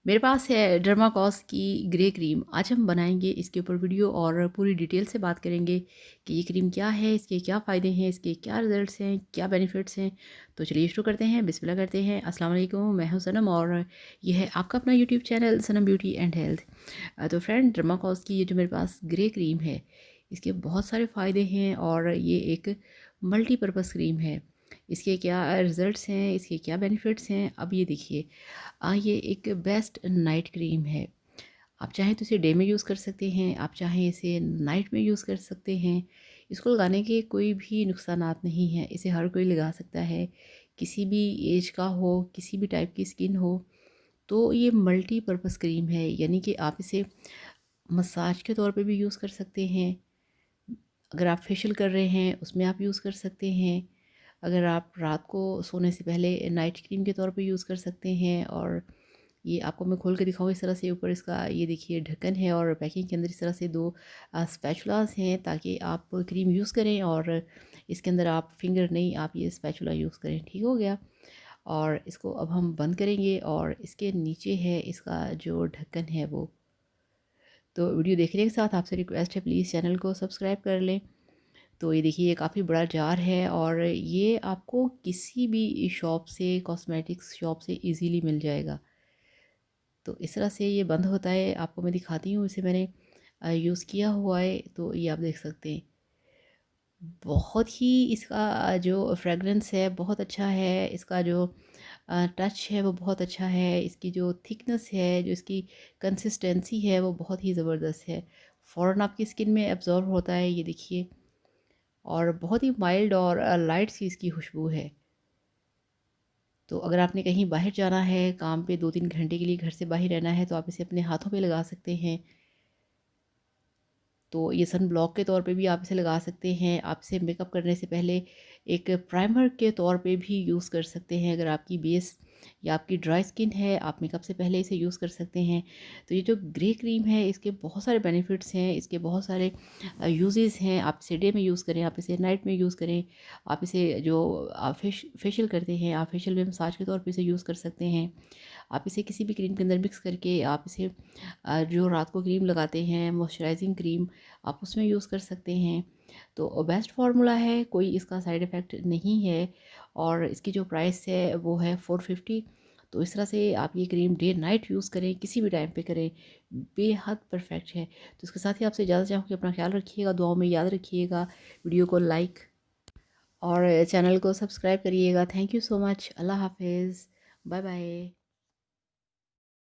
मेरे पास है डर्माकॉस की ग्रे क्रीम। आज हम बनाएंगे इसके ऊपर वीडियो और पूरी डिटेल से बात करेंगे कि ये क्रीम क्या है, इसके क्या फ़ायदे हैं, इसके क्या रिजल्ट्स हैं, क्या बेनिफिट्स हैं। तो चलिए शुरू करते हैं, बिस्मिल्लाह करते हैं। अस्सलाम वालेकुम, मैं हूं सनम और ये है आपका अपना YouTube channel Sanam beauty and health. तो फ्रेंड, डर्माकॉस की ये जो मेरे पास ग्रे क्रीम है, इसके बहुत सारे फ़ायदे हैं और ये एक मल्टीपर्पज़ क्रीम है। इसके क्या रिज़ल्ट्स हैं, इसके क्या बेनिफिट्स हैं, अब ये देखिए। ये एक बेस्ट नाइट क्रीम है। आप चाहें तो इसे डे में यूज़ कर सकते हैं, आप चाहें इसे नाइट में यूज़ कर सकते हैं। इसको लगाने के कोई भी नुकसानात नहीं हैं, इसे हर कोई लगा सकता है, किसी भी एज का हो, किसी भी टाइप की स्किन हो। तो ये मल्टीपर्पज़ क्रीम है, यानी कि आप इसे मसाज के तौर पे भी यूज़ कर सकते हैं। अगर आप फेशियल कर रहे हैं उसमें आप यूज़ कर सकते हैं। अगर आप रात को सोने से पहले नाइट क्रीम के तौर पे यूज़ कर सकते हैं। और ये आपको मैं खोल के दिखाऊँ इस तरह से, ऊपर इसका ये देखिए ढक्कन है और पैकिंग के अंदर इस तरह से दो स्पैचुलास हैं ताकि आप क्रीम यूज़ करें और इसके अंदर आप फिंगर नहीं, आप ये स्पैचुला यूज़ करें। ठीक हो गया। और इसको अब हम बंद करेंगे और इसके नीचे है इसका जो ढक्कन है वो। तो वीडियो देखने के साथ आपसे रिक्वेस्ट है, प्लीज़ चैनल को सब्सक्राइब कर लें। तो ये देखिए, ये काफ़ी बड़ा जार है और ये आपको किसी भी शॉप से, कॉस्मेटिक्स शॉप से इजीली मिल जाएगा। तो इस तरह से ये बंद होता है, आपको मैं दिखाती हूँ। इसे मैंने यूज़ किया हुआ है, तो ये आप देख सकते हैं। बहुत ही इसका जो फ्रेगरेंस है बहुत अच्छा है, इसका जो टच है वो बहुत अच्छा है, इसकी जो थिकनेस है, जो इसकी कंसिस्टेंसी है वो बहुत ही ज़बरदस्त है। फ़ौरन आपकी स्किन में एब्ज़ॉर्ब होता है, ये देखिए। और बहुत ही माइल्ड और लाइट सी इसकी खुशबू है। तो अगर आपने कहीं बाहर जाना है काम पे, 2-3 घंटे के लिए घर से बाहर रहना है, तो आप इसे अपने हाथों पे लगा सकते हैं। तो ये सन ब्लॉक के तौर पे भी आप इसे लगा सकते हैं। आप इसे मेकअप करने से पहले एक प्राइमर के तौर पे भी यूज़ कर सकते हैं। अगर आपकी बेस या आपकी ड्राई स्किन है, आप मेकअप से पहले इसे यूज़ कर सकते हैं। तो ये जो ग्रे क्रीम है, इसके बहुत सारे बेनिफिट्स हैं, इसके बहुत सारे यूजेस हैं। आप इसे डे में यूज़ करें, आप इसे नाइट में यूज़ करें। आप इसे जो आप फेशियल करते हैं, आप फेशियल में मसाज के तौर पे इसे यूज़ कर सकते हैं। आप इसे किसी भी क्रीम के अंदर मिक्स करके आप इसे जो रात को क्रीम लगाते हैं, मॉइस्चराइजिंग क्रीम, आप उसमें यूज़ कर सकते हैं। तो बेस्ट फार्मूला है, कोई इसका साइड इफ़ेक्ट नहीं है। और इसकी जो प्राइस है वो है 450। तो इस तरह से आप ये क्रीम डे नाइट यूज़ करें, किसी भी टाइम पे करें, बेहद परफेक्ट है। तो इसके साथ ही आपसे इजाज़त चाहूँगी, अपना ख्याल रखिएगा, दुआओं में याद रखिएगा। वीडियो को लाइक और चैनल को सब्सक्राइब करिएगा। Thank you so much. अल्लाह हाफिज़। Bye bye.